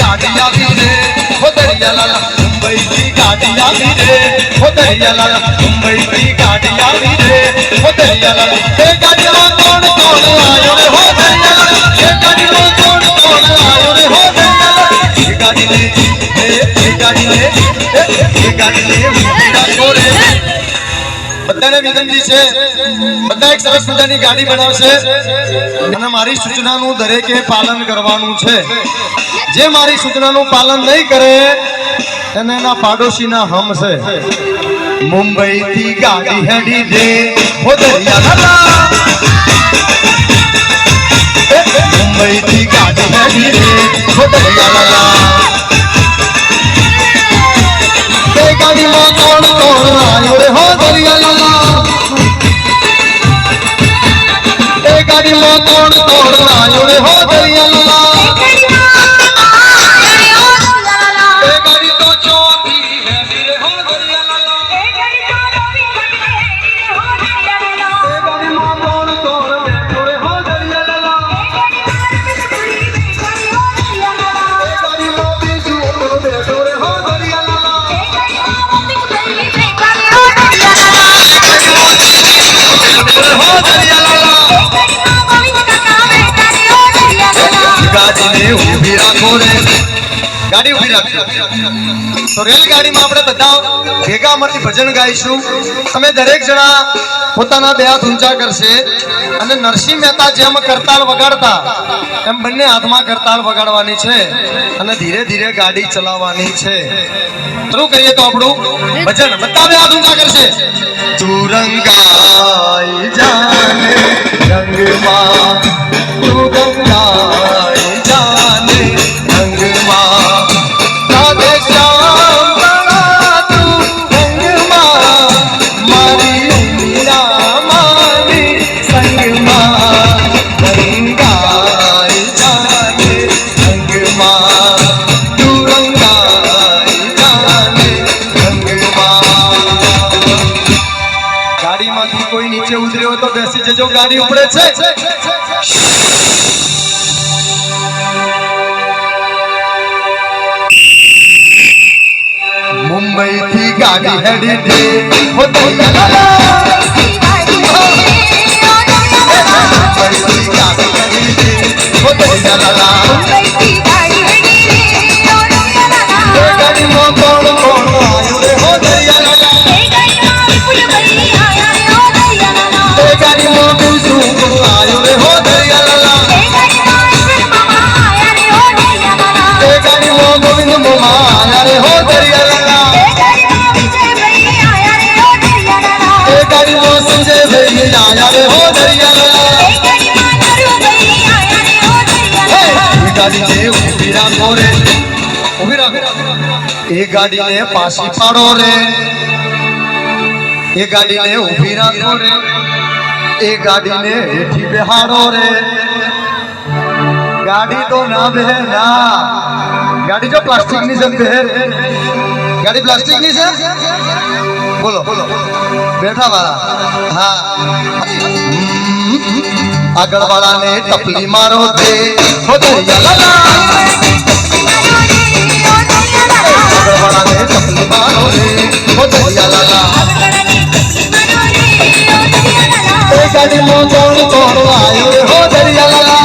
गाड़ी आवी रे हो दरिया लाला मुंबई की गाड़ी आवी रे हो दरिया लाला मुंबई की गाड़ी आवी रे हो दरिया लाला ए गाड़ी में कौन कौन आयो रे हो दरिया लाला ए गाड़ी में कौन कौन आयो रे हो दरिया लाला ए गाड़ी में मीरा छोरे બધાને વિનંતી છે બધા એક સરસ મજાની ગાડી બનાવશે અને મારી સૂચનાનું દરેકે પાલન કરવાનું છે જે મારી સૂચનાનું પાલન નહીં કરે એને એના પાડોશીના હમ છે મુંબઈ થી ગાડી હેડી દે હો દરિયા લાલા મુંબઈ થી ગાડી હેડી દે હો દરિયા લાલા એ ગાડીમાં કોણ કોણ આયો રે હો દરિયા લાલા એ ગાડીમાં કોણ કોણ આયો રે હો દરિયા લાલા એ ગાડી તો ચોથી હેડી રે હો દરિયા લાલા એ ગાડીમાં કોણ કોણ બેઠો રે હો દરિયા લાલા એ ગાડીમાં બીજું બેઠો રે હો દરિયા લાલા गाड़ी उभी રાખજો તો રેલગાડીમાં આપણે બધા ભેગા મળીને ભજન ગાઈશું તમે દરેક જણા પોતાના બે હાથ ઊંચા કરશે અને નરસિંહ મહેતા જેમ કરતાલ વગાડતા એમ બંને હાથમાં કરતાલ વગાડવાની છે અને ધીરે ધીરે ગાડી ચલાવવાની છે શરૂ કરીએ તો આપણું ભજન બધા બે હાથ ઊંચા કરશે તું રંગાઈ જાને રંગમાં તું રંગાઈ જાને રંગમાં રાધે શ્યામ બના તું રંગમાં મારી મીરા મારી સંગમાં રંગાઈ જાને રંગમાં તું રંગાઈ જાને રંગમાં ગાડીમાંથી કોઈ નીચે ઉતર્યો તો બેસી જજો ગાડી ઉપડે છે मुंबई थी गाड़ी हेडी दे हो दरिया लाला मुंबई थी गाड़ी हेडी दे हो दरिया लाला ए गाड़ी में कौन कौन आयो रे हो दरिया लाला ए गाड़ी में बिजू आयो रे हो दरिया लाला ए गाड़ी में गोविंद मामा आया रे हो दरिया लाला संजय भाई आया रे हो दरिया लाला गाड़ी ने उभी राखो रे उभी राखो ए गाड़ी ने पासी पाड़ो रे ए गाड़ी ने उभी राखो रे ए गाड़ी ने हेठी बेहाड़ो रे गाड़ी तो ना बहे ना गाड़ी जो प्लास्टिक नहीं से बहे गाड़ी प्लास्टिक नहीं से बोलो बैठा वाला हाँ आगड़ वाला ने टपली मारो दे हो दरिया लाला आगड़ वाला ने टपली मारो दे हो दरिया लाला ए गाड़ी में कौन कौन आयो रे हो दरिया लाला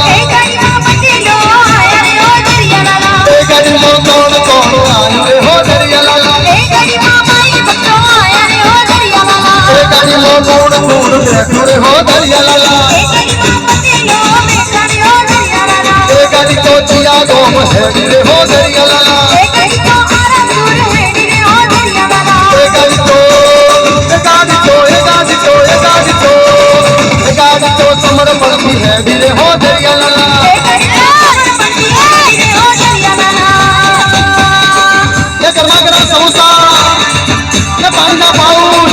ए गाड़ी में कौन कौन आयो रे हो दरिया लाला ए गाड़ी में कौन कौन बैठो रे हो दरिया लाला ए गाड़ी तो चिया गोम हेडी रे हो दरिया लाला ए गाड़ी तो समर पड़ती हेडी रे हो दरिया लाला ये गरमा गरम समोसा ये पानी का पाउच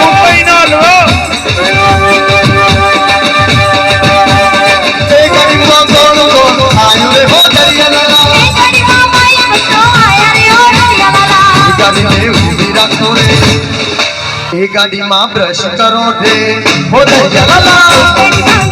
मुंबई ना लो ए गाड़ी में कौन कौन आयो रे हो दरिया लाला गाड़ी में उभी राखो रे ए गाड़ी में ब्रश करो रे हो दरिया लाला